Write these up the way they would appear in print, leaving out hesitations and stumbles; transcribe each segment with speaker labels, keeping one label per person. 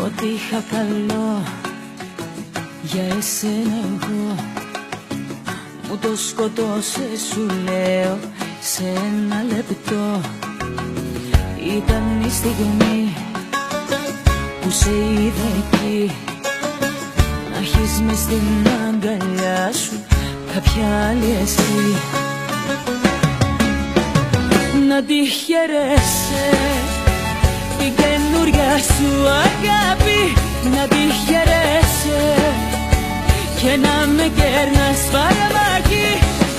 Speaker 1: Ό,τι είχα καλό για εσένα εγώ μου το σκοτώσες, σου λέω, σε ένα λεπτό. Ήταν η στιγμή που σε είδα εκεί, να έχεις μες στην αγκαλιά σου κάποια άλλη εσύ. Να τη χαιρέσαι την καινούρια σου αγάπη, να τη χαιρέσαι και να με κέρνας φαρμάκι.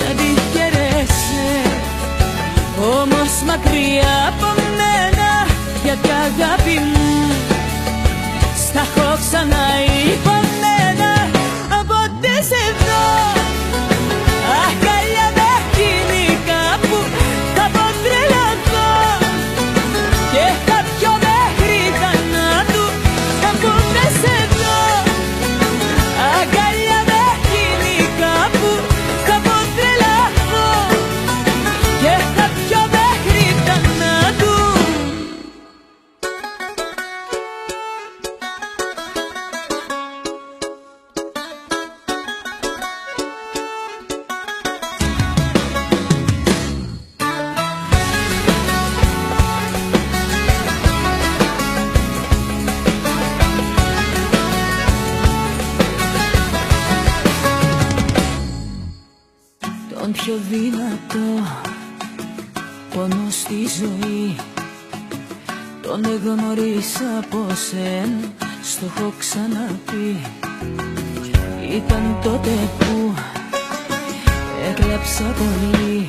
Speaker 1: Να τη χαιρέσαι όμως μακριά από μένα, γιατί αγάπη μου στα έχω ξανά υπομένα. Πότε σε δω αγκαλιά με εκείνη κάπου θα πω τρελαθώ και θα πιω μέχρι θανάτου. Πότε σε δω αγκαλιά με εκείνη κάπου θα πω τρελαθώ και θα πιω μέχρι θανάτου. Τον πιο δυνατό πόνο στη ζωή τον εγνωρίσα από σένα, στο έχω ξαναπεί. Ήταν τότε που έκλαψα πολύ,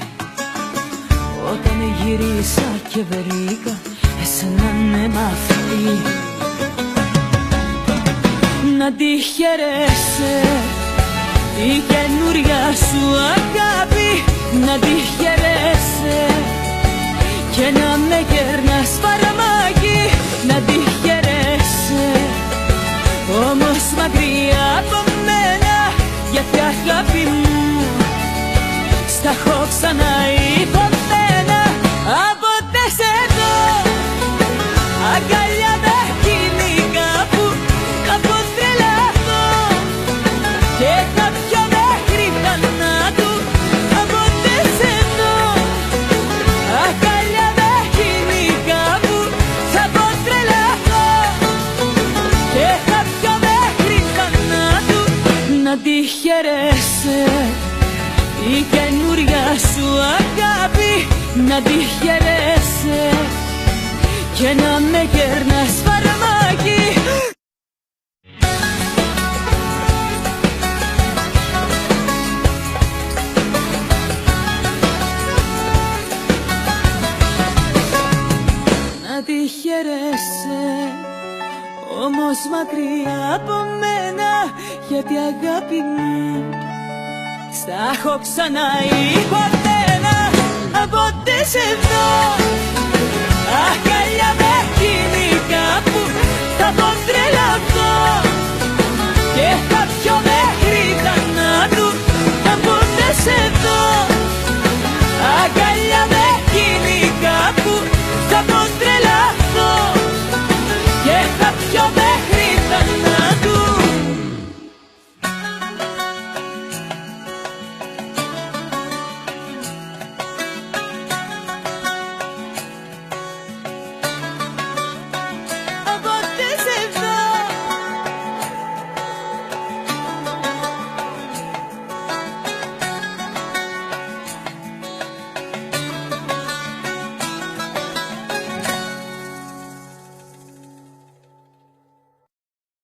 Speaker 1: όταν γυρίσα και βρήκα εσένα ναι μ' αυτή. Να τη χαιρέσαι η καινούρια σου αγάπη, να τη χαιρέσαι και να με κέρνας φαρμάκι. Να τη χαιρέσαι όμως μακριά από μένα, γιατί αγάπη μου στα έχω ξανά υπομένα. Πότε σε δω αγκαλιά με εκείνη κάπου θα πω τρελαθώ και θα πιω μέχρι θανάτου. Πότε σε δω αγκαλιά με εκείνη κάπου θα πω τρελαθώ και θα πιω μέχρι θανάτου. Να τη χαιρέσαι η καινούρια σου αγάπη, να τη χαιρέσαι και να με κέρνας φαρμάκι. Να τη χαιρέσαι όμως μακριά από μένα, γιατί αγάπη μου στα έχω ξανά υπομένα. Πότε σε